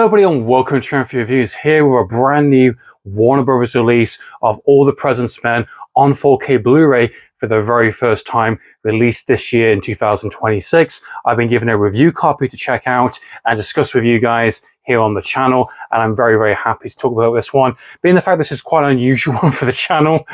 Hello everybody and welcome to Triumph Reviews, here with a brand new Warner Brothers release of All the President's Men on 4K Blu-ray for the very first time, released this year in 2026. I've been given a review copy to check out and discuss with you guys here on the channel, and I'm very happy to talk about this one. Being the fact this is quite an unusual one for the channel,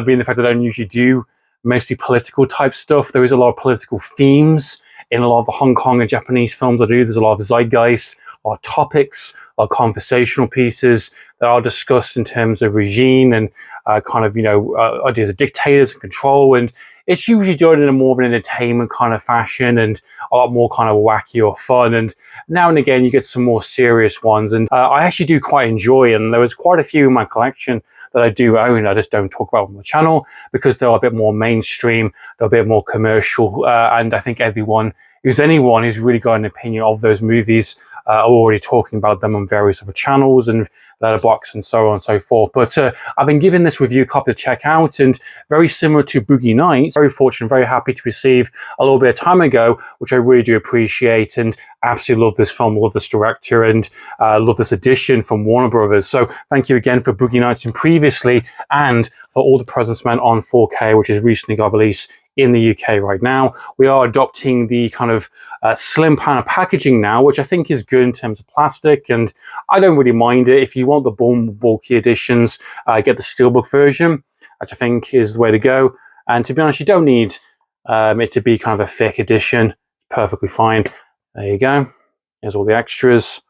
being the fact that I don't usually do mostly political type stuff. There is a lot of political themes in a lot of the Hong Kong and Japanese films I do. There's a lot of zeitgeist, a lot of topics, a lot of conversational pieces that are discussed in terms of regime and ideas of dictators and control. And it's usually done in a more of an entertainment kind of fashion and a lot more kind of wacky or fun. And now and again, you get some more serious ones. And I actually do quite enjoy, and there was quite a few in my collection that I do own. I just don't talk about on the channel because they're a bit more mainstream, they're a bit more commercial. And I think anyone who's really got an opinion of those movies are already talking about them on various other channels and Letterboxd and so on and so forth. But I've been given this review copy to check out, and very similar to Boogie Nights, very fortunate, very happy to receive a little bit of time ago, which I really do appreciate, and absolutely love this film, love this director, and love this edition from Warner Brothers. So thank you again for Boogie Nights and previously, and for All the President's Men on 4K, which has recently got released in the UK right now. We are adopting the kind of slim pan of packaging now, which I think is good in terms of plastic, and I don't really mind it. If you want the bulky editions, get the steelbook version, which I think is the way to go. And to be honest, you don't need it to be kind of a thick edition. Perfectly fine. There you go. Here's all the extras.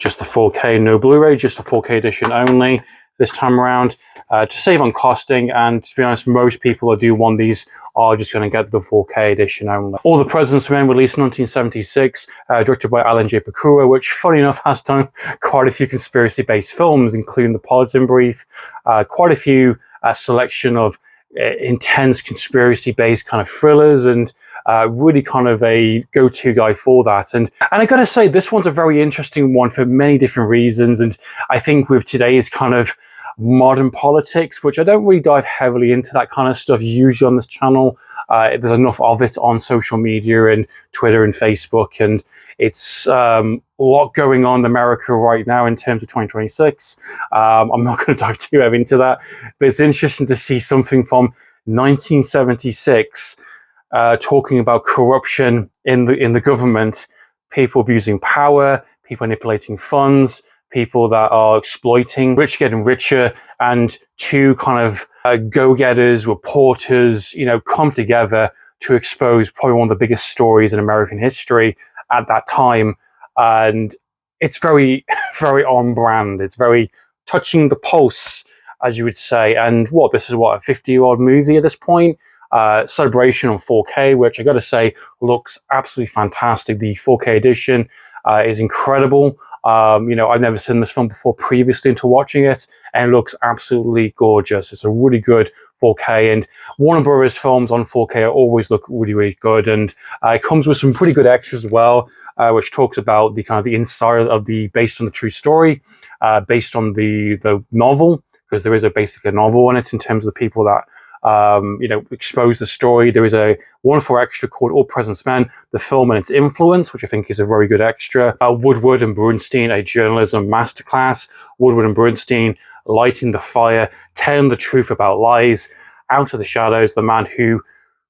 Just the 4K, no Blu-ray, just the 4K edition only this time around, to save on costing. And to be honest, most people that do want these are just going to get the 4K edition only. All the President's Men, released in 1976, directed by Alan J. Pakula, which funny enough has done quite a few conspiracy-based films, including The Partisan Brief, quite a few selection of intense conspiracy-based kind of thrillers, and really kind of a go-to guy for that. And I gotta say, this one's a very interesting one for many different reasons. And I think with today's kind of modern politics, which I don't really dive heavily into that kind of stuff usually on this channel, there's enough of it on social media and Twitter and Facebook, and it's a lot going on in America right now in terms of 2026. I'm not going to dive too heavy into that, but it's interesting to see something from 1976 talking about corruption in the government, people abusing power, people manipulating funds, people that are exploiting, rich getting richer, and two kind of go-getters, reporters, come together to expose probably one of the biggest stories in American history at that time. And it's very, very on brand. It's very touching the pulse, as you would say. And this is a 50-year-old movie at this point. Celebration on 4K, which I got to say looks absolutely fantastic. The 4K edition is incredible. I've never seen this film before previously into watching it, and it looks absolutely gorgeous. It's a really good 4K, and Warner Brothers films on 4K always look really good. And it comes with some pretty good extras as well, which talks about the kind of the inside of based on the true story, based on the novel, because there is basically a novel in it in terms of the people that expose the story. There is a wonderful extra called All President's Men, the film and its influence, which I think is a very good extra. Woodward and Bernstein, a journalism masterclass. Woodward and Bernstein lighting the fire, telling the truth about lies. Out of the Shadows, the man who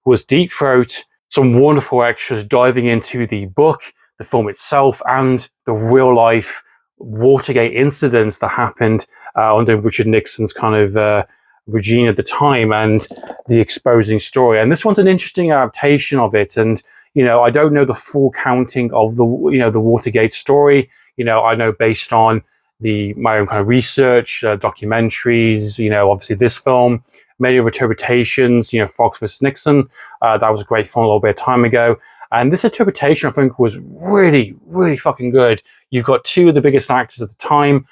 was Deep Throat. Some wonderful extras diving into the book, the film itself, and the real life Watergate incidents that happened under Richard Nixon's kind of regime at the time, and the exposing story. And this one's an interesting adaptation of it. And I don't know the full counting of the the Watergate story. I know based on my own kind of research, documentaries, obviously this film, many other interpretations, Fox vs. Nixon, that was a great film a little bit of time ago. And this interpretation, I think, was really fucking good. You've got two of the biggest actors at the time.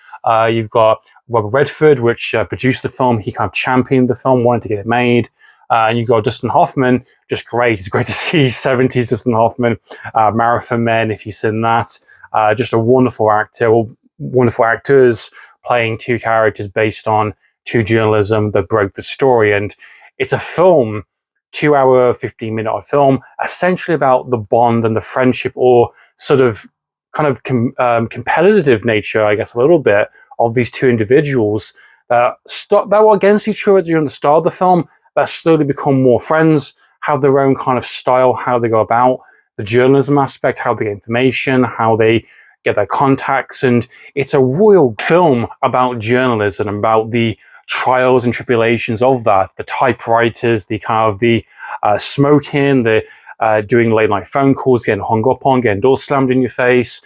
You've got Robert Redford, which produced the film. He kind of championed the film, wanted to get it made. And you got Dustin Hoffman, just great. It's great to see 70s Dustin Hoffman, Marathon Men, if you've seen that. Just a wonderful actor, wonderful actors playing two characters based on true journalism that broke the story. And it's a film, 2-hour, 15-minute film, essentially about the bond and the friendship, or sort of kind of competitive nature, I guess, a little bit, of these two individuals that were against each other during the start of the film, that slowly become more friends, have their own kind of style, how they go about the journalism aspect, how they get information, how they get their contacts. And it's a real film about journalism, about the trials and tribulations of that, the typewriters, the kind of the smoking, the doing late night phone calls, getting hung up on, getting doors slammed in your face,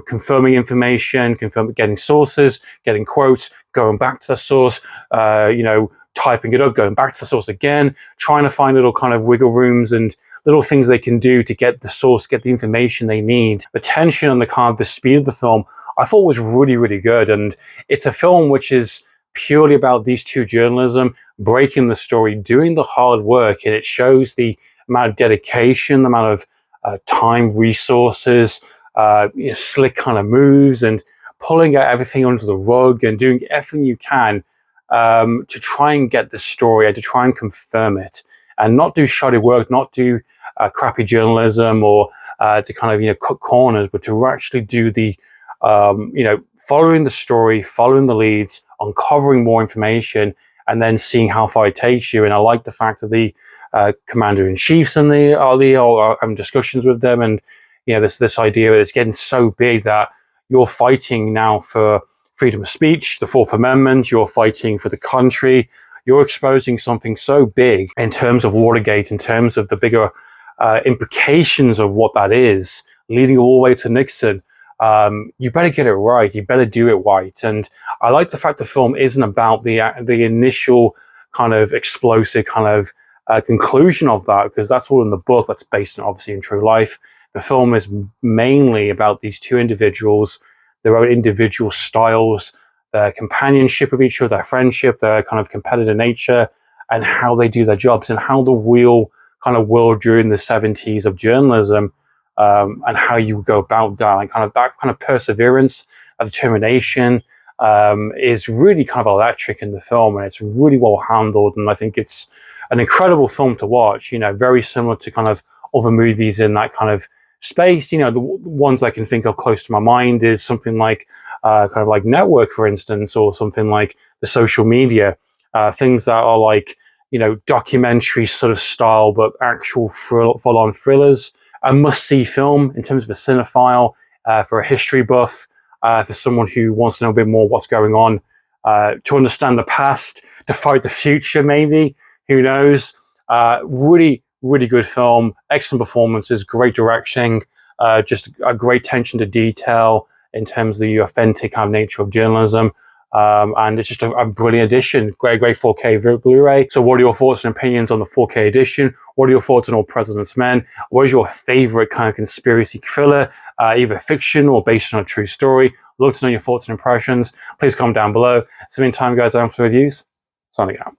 confirming information, getting sources, getting quotes, going back to the source, typing it up, going back to the source again, trying to find little kind of wiggle rooms and little things they can do to get the source, get the information they need. The tension and the kind of the speed of the film, I thought was really, really good. And it's a film which is purely about these two journalism, breaking the story, doing the hard work, and it shows the amount of dedication, the amount of time, resources, slick kind of moves, and pulling out everything under the rug and doing everything you can to try and get the story and to try and confirm it, and not do shoddy work, not do crappy journalism or to kind of cut corners, but to actually do the following the story, following the leads, uncovering more information, and then seeing how far it takes you. And I like the fact that the commander-in-chiefs and the discussions with them, and this idea that it's getting so big that you're fighting now for freedom of speech, the Fourth Amendment, you're fighting for the country, you're exposing something so big in terms of Watergate, in terms of the bigger implications of what that is, leading all the way to Nixon. You better get it right. You better do it right. And I like the fact the film isn't about the initial kind of explosive kind of conclusion of that, because that's all in the book. That's based on, obviously, in true life. The film is mainly about these two individuals, their own individual styles, their companionship with each other, their friendship, their kind of competitive nature, and how they do their jobs, and how the real kind of world during the 70s of journalism, and how you go about that, and kind of that kind of perseverance, that determination, is really kind of electric in the film, and it's really well handled. And I think it's an incredible film to watch. Very similar to kind of other movies in that kind of space. The ones I can think of close to my mind is something like kind of like Network, for instance, or something like The Social Media, things that are like documentary sort of style, but actual full-on thrillers. A must-see film in terms of a cinephile, for a history buff, for someone who wants to know a bit more what's going on, to understand the past, to fight the future, maybe. Who knows? Really, really good film. Excellent performances, great directing, just a great attention to detail in terms of the authentic kind of nature of journalism. And it's just a brilliant edition. Great 4K Blu-ray. So what are your thoughts and opinions on the 4K edition? What are your thoughts on All President's Men? What is your favorite kind of conspiracy thriller, either fiction or based on a true story? Love to know your thoughts and impressions. Please comment down below. So meantime, guys, I'm for reviews. Signing out.